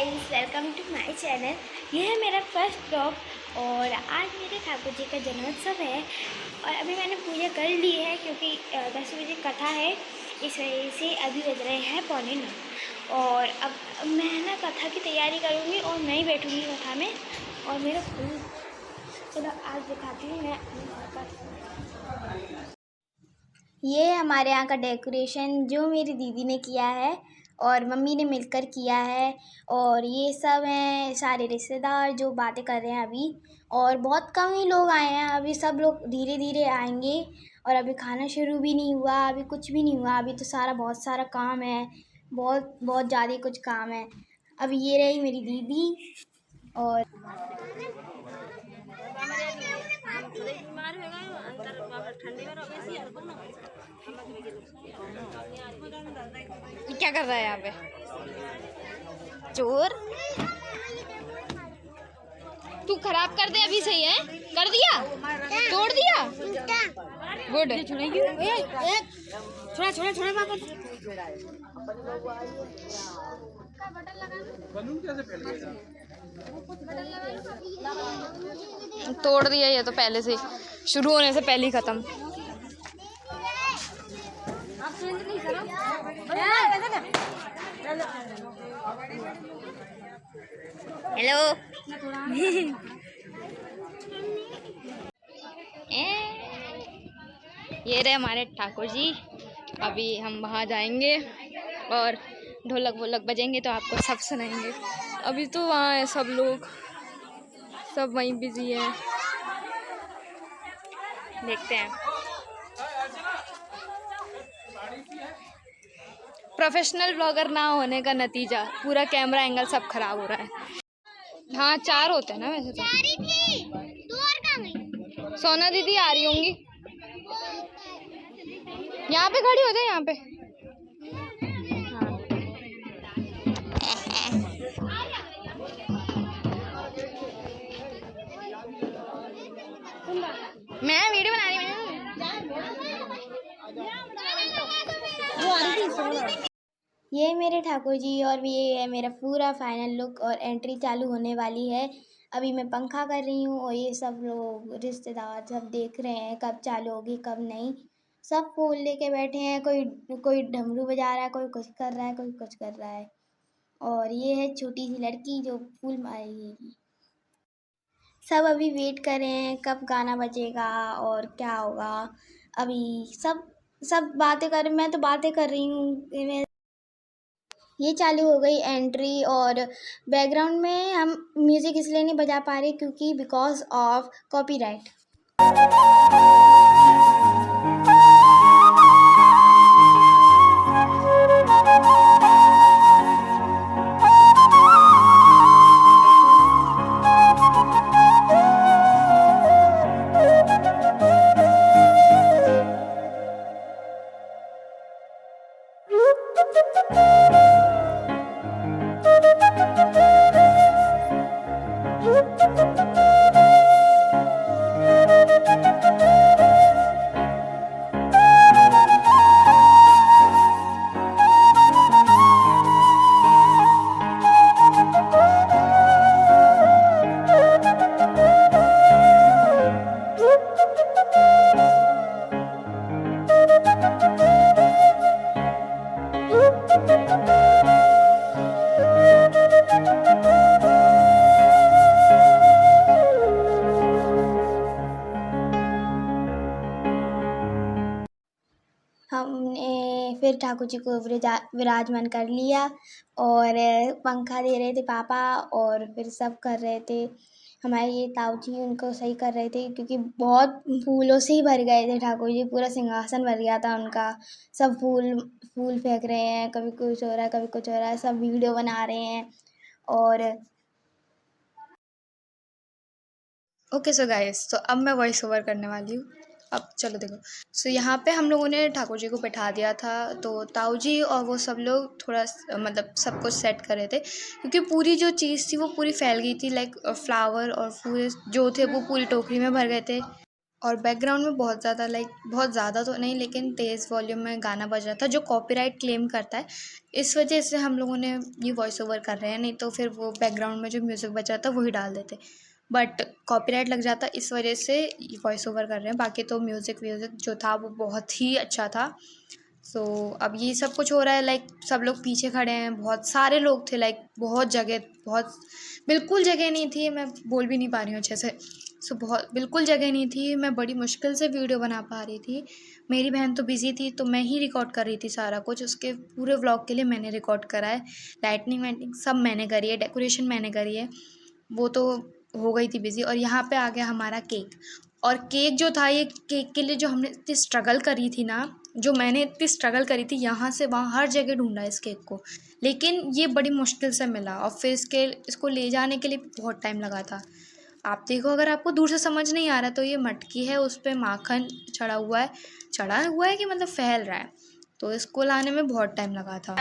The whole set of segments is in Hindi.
Guys, welcome to my channel. यह है मेरा फर्स्ट ब्लॉग और आज मेरे ठाकुर जी का जन्मोत्सव है और अभी मैंने पूजा कर ली है क्योंकि 10 बजे कथा है। इस वजह से अभी बज रहे हैं 8:45 और अब मैं ना कथा की तैयारी करूँगी और मैं ही बैठूँगी कथा में। और मेरा फूल चलो आज दिखाती हूँ मैं अपने घर का। ये हमारे यहाँ का डेकोरेशन जो मेरी दीदी ने किया है और मम्मी ने मिलकर किया है। और ये सब हैं सारे रिश्तेदार जो बातें कर रहे हैं अभी, और बहुत कम ही लोग आए हैं। अभी सब लोग धीरे धीरे आएंगे और अभी खाना शुरू भी नहीं हुआ, अभी कुछ भी नहीं हुआ। अभी तो बहुत सारा काम है, बहुत बहुत ज़्यादा कुछ काम है। अभी ये रही मेरी दीदी और क्या कर रहा है यहाँ पे चोर? तू खराब कर दे अभी सही है? कर दिया? तोड़ दिया? गुड। छोड़ा छोड़ा छोड़ा पापा। तोड़ दिया ये तो पहले से, शुरू होने से पहले ही खत्म। हेलो ये रहे हमारे ठाकुर जी। अभी हम वहाँ जाएंगे और ढोलक वोलक बजेंगे तो आपको सब सुनाएंगे। अभी तो वहाँ है सब लोग, सब वहीं बिजी है। देखते हैं। प्रोफेशनल ब्लॉगर ना होने का नतीजा, पूरा कैमरा एंगल सब खराब हो रहा है। हाँ 4 होते हैं ना वैसे तो। सोना दीदी आ रही होंगी, यहाँ पे खड़ी हो जाए यहाँ पे। मैं वीडियो बना रही हूँ। ये मेरे ठाकुर जी और ये है मेरा पूरा फाइनल लुक और एंट्री चालू होने वाली है। अभी मैं पंखा कर रही हूँ और ये सब लोग रिश्तेदार सब देख रहे हैं कब चालू होगी कब नहीं। सब फूल लेके बैठे हैं, कोई कोई डमरू बजा रहा है, कोई कुछ कर रहा है, कोई कुछ कर रहा है। और ये है छोटी सी लड़की जो फूल मारेगी। सब अभी वेट कर रहे हैं कब गाना बजेगा और क्या होगा। अभी सब सब बातें कर, मैं तो बातें कर रही हूँ। ये चालू हो गई एंट्री और बैकग्राउंड में हम म्यूज़िक इसलिए नहीं बजा पा रहे क्योंकि बिकॉज ऑफ कॉपीराइट। हमने फिर ठाकुर जी को विराजमान कर लिया और पंखा दे रहे थे पापा और फिर सब कर रहे थे। हमारे ये ताऊ जी उनको सही कर रहे थे क्योंकि बहुत फूलों से ही भर गए थे ठाकुर जी, पूरा सिंहासन भर गया था उनका। सब फूल फूल फेंक रहे हैं, कभी कुछ हो रहा है कभी कुछ हो रहा है, सब वीडियो बना रहे हैं। और ओके सो गाइस, तो अब मैं वॉइस ओवर करने वाली हूँ। अब चलो देखो। सो यहाँ पे हम लोगों ने ठाकुर जी को बैठा दिया था, तो ताऊ जी और वो सब लोग थोड़ा मतलब सब कुछ सेट कर रहे थे क्योंकि पूरी जो चीज़ थी वो पूरी फैल गई थी। लाइक फ्लावर और फूल जो थे वो पूरी टोकरी में भर गए थे। और बैकग्राउंड में बहुत ज़्यादा बहुत ज़्यादा तो नहीं लेकिन तेज़ वॉल्यूम में गाना बज रहा था जो कॉपीराइट क्लेम करता है। इस वजह से हम लोगों ने ये वॉइस ओवर कर रहे हैं, नहीं तो फिर वो बैकग्राउंड में जो म्यूज़िक बज रहा था वही डाल देते, बट कॉपीराइट लग जाता, इस वजह से ये वॉइस ओवर कर रहे हैं। बाकी तो म्यूज़िक व्यूज़िक जो था वो बहुत ही अच्छा था। सो अब ये सब कुछ हो रहा है, सब लोग पीछे खड़े हैं, बहुत सारे लोग थे, बहुत जगह, बहुत बिल्कुल जगह नहीं थी, मैं बोल भी नहीं पा रही हूँ अच्छे से। सो बहुत बिल्कुल जगह नहीं थी, मैं बड़ी मुश्किल से वीडियो बना पा रही थी। मेरी बहन तो बिज़ी थी तो मैं ही रिकॉर्ड कर रही थी सारा कुछ, उसके पूरे व्लॉग के लिए मैंने रिकॉर्ड करा है। लाइटनिंग वाइटनिंग सब मैंने करी है, डेकोरेशन मैंने करी है, वो तो हो गई थी बिज़ी। और यहाँ पे आ गया हमारा केक, और केक जो था, ये केक के लिए जो हमने इतनी स्ट्रगल करी थी ना, जो मैंने इतनी स्ट्रगल करी थी, यहाँ से वहाँ हर जगह ढूंढा इस केक को, लेकिन ये बड़ी मुश्किल से मिला। और फिर इसको ले जाने के लिए बहुत टाइम लगा था। आप देखो, अगर आपको दूर से समझ नहीं आ रहा तो ये मटकी है, उस पर माखन चढ़ा हुआ है कि मतलब फैल रहा है, तो इसको लाने में बहुत टाइम लगा था।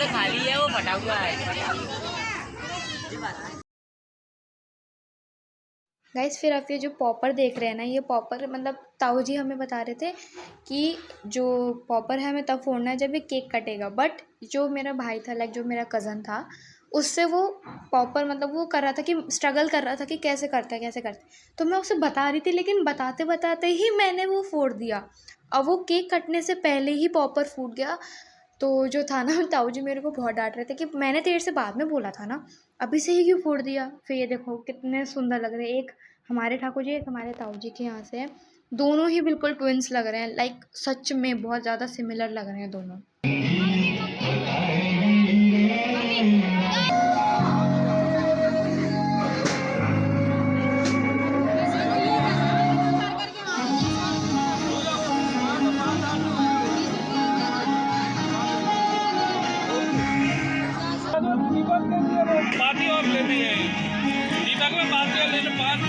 खाली है, वो फटा हुआ है। गाइस, फिर आप ये जो पॉपर देख रहे हैं ना, ये पॉपर मतलब ताऊ जी हमें बता रहे थे कि जो पॉपर है हमें तब फोड़ना है जब ये केक कटेगा, बट जो मेरा भाई था, जो मेरा कज़न था, उससे वो पॉपर मतलब वो कर रहा था कि स्ट्रगल कर रहा था कि कैसे करता है, तो मैं उसे बता रही थी, लेकिन बताते बताते ही मैंने वो फोड़ दिया। अब वो केक कटने से पहले ही पॉपर फूट गया। तो जो था ना, ताऊ जी मेरे को बहुत डांट रहे थे कि मैंने तेरे से बाद में बोला था ना, अभी से ही क्यों फोड़ दिया। फिर ये देखो कितने सुंदर लग रहे हैं, एक हमारे ठाकुर जी, एक हमारे ताऊ जी के यहाँ से है, दोनों ही बिल्कुल ट्विंस लग रहे हैं, सच में बहुत ज़्यादा सिमिलर लग रहे हैं दोनों। पार्टी और लेनी है, दीपक में पार्टी और लेने पाँच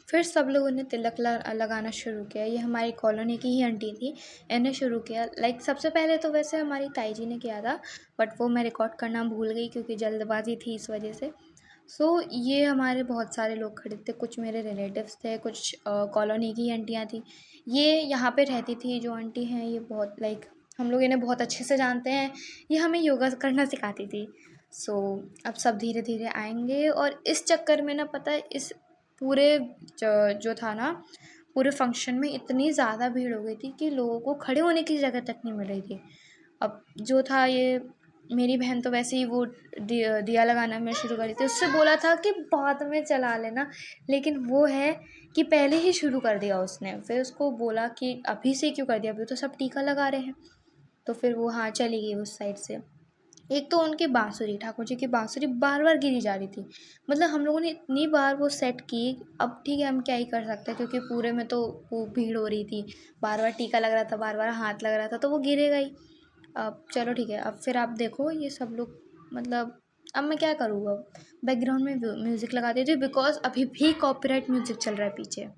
फिर सब लोगों ने तिलक लगाना शुरू किया। ये हमारी कॉलोनी की ही आंटी थी, इन्हें शुरू किया। सबसे पहले तो वैसे हमारी ताई जी ने किया था, बट वो मैं रिकॉर्ड करना भूल गई क्योंकि जल्दबाजी थी इस वजह से। ये हमारे बहुत सारे लोग खड़े थे, कुछ मेरे रिलेटिव्स थे, कुछ कॉलोनी की आंटियाँ थी। ये यहाँ पे रहती थी जो आंटी हैं, ये बहुत हम लोग इन्हें बहुत अच्छे से जानते हैं, ये हमें योगा करना सिखाती थी। अब सब धीरे धीरे आएंगे, और इस चक्कर में ना, पता है, इस पूरे जो था ना, पूरे फंक्शन में इतनी ज़्यादा भीड़ हो गई थी कि लोगों को खड़े होने की जगह तक नहीं मिल रही थी। अब जो था, ये मेरी बहन तो वैसे ही वो दिया लगाना में शुरू करी थी, उससे बोला था कि बाद में चला लेना, लेकिन वो है कि पहले ही शुरू कर दिया उसने। फिर उसको बोला कि अभी से क्यों कर दिया, अभी तो सब टीका लगा रहे हैं। तो फिर वो हाँ चली गई उस साइड से। एक तो उनकी बांसुरी, ठाकुर जी की बांसुरी बार बार गिरी जा रही थी, मतलब हम लोगों ने इतनी बार वो सेट की। अब ठीक है, हम क्या ही कर सकते हैं, क्योंकि पूरे में तो वो भीड़ हो रही थी, बार बार टीका लग रहा था, बार बार हाथ लग रहा था, तो वो गिरेगा ही। अब चलो ठीक है, अब फिर आप देखो ये सब लोग, मतलब अब मैं क्या करूँ, अब बैकग्राउंड में म्यूज़िक लगा देती हूँ, बिकॉज अभी भी कॉपीराइट म्यूज़िक चल रहा है पीछे।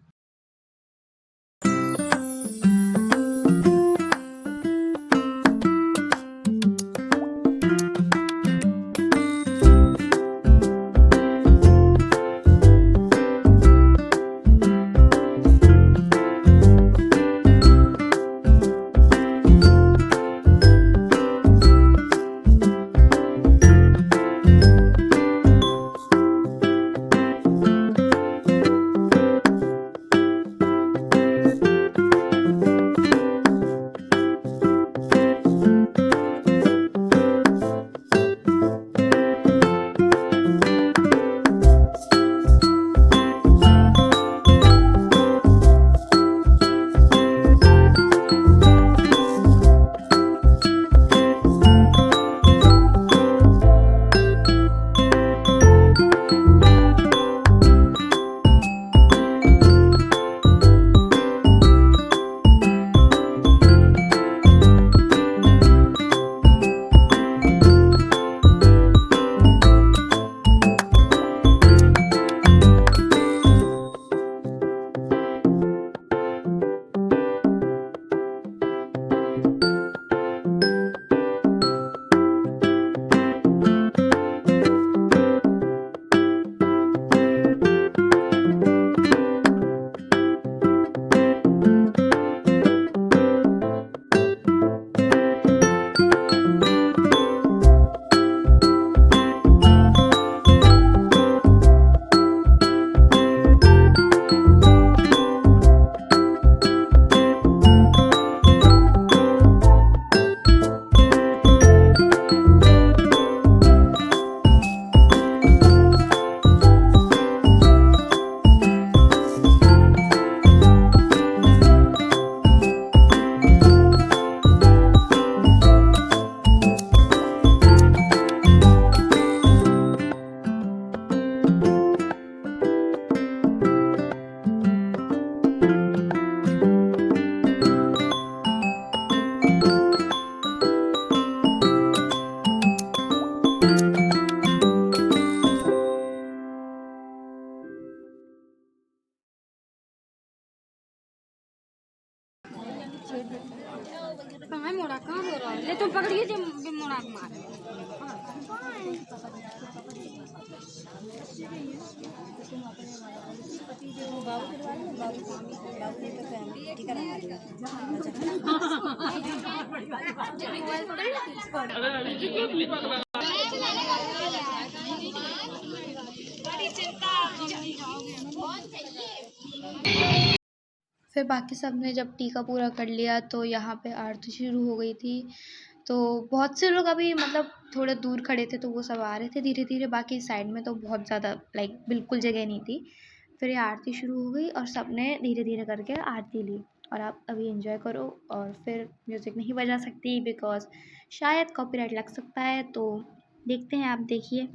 फिर बाकी सब ने जब टीका पूरा कर लिया तो यहाँ पे आरती शुरू हो गई थी। तो बहुत से लोग अभी मतलब थोड़े दूर खड़े थे तो वो सब आ रहे थे धीरे धीरे, बाकी साइड में तो बहुत ज़्यादा लाइक बिल्कुल जगह नहीं थी। फिर ये आरती शुरू हो गई और सब ने धीरे धीरे करके आरती ली। और आप अभी एंजॉय करो, और फिर म्यूज़िक नहीं बजा सकती बिकॉज शायद कॉपीराइट लग सकता है, तो देखते हैं, आप देखिए।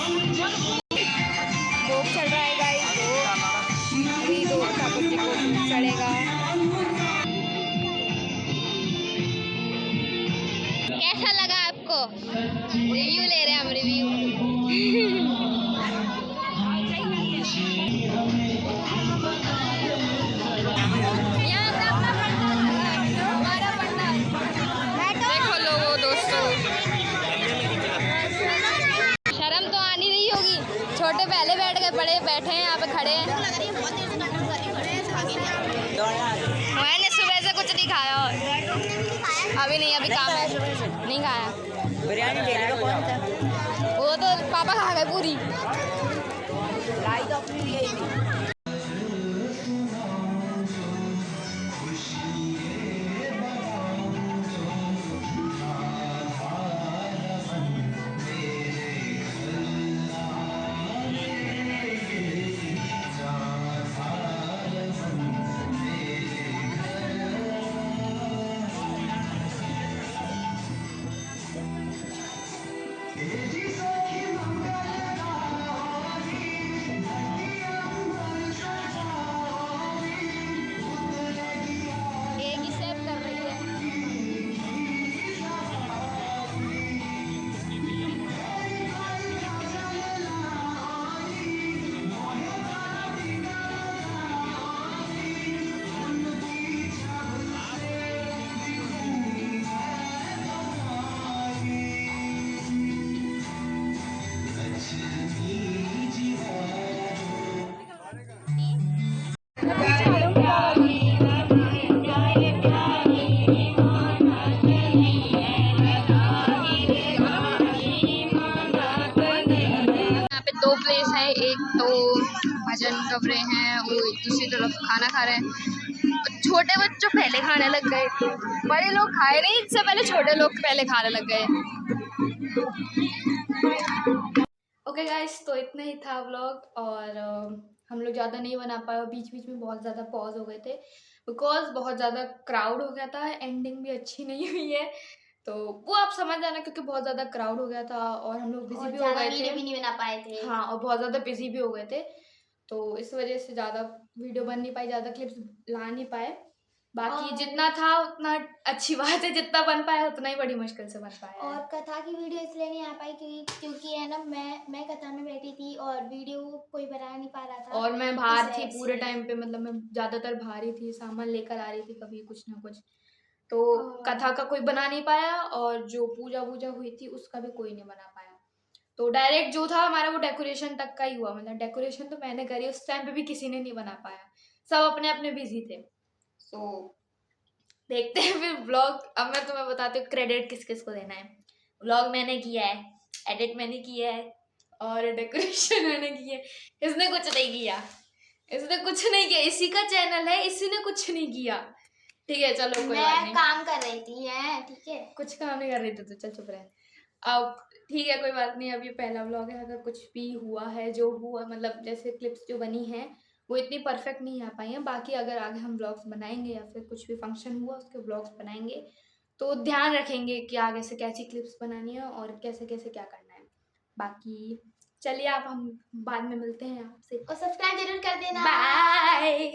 भोग चल रहा है गाइस, अभी तो ठाकुर जी को चढ़ेगा। कैसा लगा आपको? रिव्यू ले रहे हैं हम, रिव्यू। देखो लोगों, दोस्तों, शर्म तो आनी नहीं होगी। छोटे पहले बैठ गए, बड़े बैठे हैं, यहाँ पे खड़े हैं। मैंने सुबह से कुछ नहीं खाया और अभी नहीं, अभी काम है, नहीं खाया। बिरयानी देने का कौन था? वो तो पापा खा गए पूरी। लाई तो अपनी लिए ही थी। एक ही सेव कर रही है। यहाँ पे दो प्लेस है, एक तो भजन कर रहे हैं, वो दूसरी तरफ खाना खा रहे हैं। छोटे बच्चों पहले खाने लग गए, बड़े लोग खाए नहीं, इससे पहले छोटे लोग पहले खाने लग गए। ओके गाइस, तो इतना ही था व्लॉग, और हम लोग ज़्यादा नहीं बना पाए, बीच बीच में बहुत ज़्यादा पॉज हो गए थे बिकॉज बहुत ज़्यादा क्राउड हो गया था। एंडिंग भी अच्छी नहीं हुई है, तो वो आप समझ जाना, क्योंकि बहुत ज़्यादा क्राउड हो गया था और हम लोग बिजी भी हो गए थे। भी नहीं बना पाए थे। हाँ, और बहुत ज़्यादा बिजी भी हो गए थे, तो इस वजह से ज़्यादा वीडियो बन नहीं पाई, ज़्यादा क्लिप्स ला नहीं पाए। बाकी और- जितना था उतना अच्छी बात है, जितना बन पाया उतना ही बड़ी मुश्किल से बन पाया है। और कथा की वीडियो इसलिए नहीं आ पाई क्योंकि है ना, मैं कथा में बैठी थी और वीडियो कोई बना नहीं पा रहा था। और मैं बाहर इस थी वजह पूरे से। टाइम पे, मतलब मैं ज़्यादातर बाहर ही थी, सामान लेकर आ रही थी कभी कुछ ना कुछ, तो कथा का कोई बना नहीं पाया, और जो पूजा वूजा हुई थी उसका भी कोई नहीं बना पाया। तो डायरेक्ट जो था हमारा वो डेकोरेशन तक का ही हुआ, मतलब डेकोरेशन तो मैंने करी, उस टाइम पे भी किसी ने नहीं बना पाया, सब अपने अपने बिजी थे। सो देखते हैं फिर व्लॉग। अब मैं तुम्हें बताती हूँ क्रेडिट किस किस को देना है। व्लॉग मैंने किया है, एडिट मैंने किया है, और डेकोरेशन मैंने की है। इसने कुछ नहीं किया, इसने कुछ नहीं किया, इसी का चैनल है, इसी ने कुछ नहीं किया। ठीक है, चलो कोई बात मैं नहीं, काम कर रही थी है, ठीक है। कुछ काम नहीं कर रही थी तो चल चुप रहे। अब ठीक है, कोई बात नहीं, अब ये पहला व्लॉग है, अगर कुछ भी हुआ है, जो हुआ मतलब जैसे क्लिप्स जो बनी है वो इतनी परफेक्ट नहीं आ पाई हैं। बाकी अगर आगे हम व्लॉग्स बनाएंगे या फिर कुछ भी फंक्शन हुआ उसके व्लॉग्स बनाएंगे तो ध्यान रखेंगे कि आगे से कैसी क्लिप्स बनानी है और कैसे कैसे क्या करना है। बाकी चलिए, आप हम बाद में मिलते हैं आपसे, और सब्सक्राइब जरूर कर देना। बाय।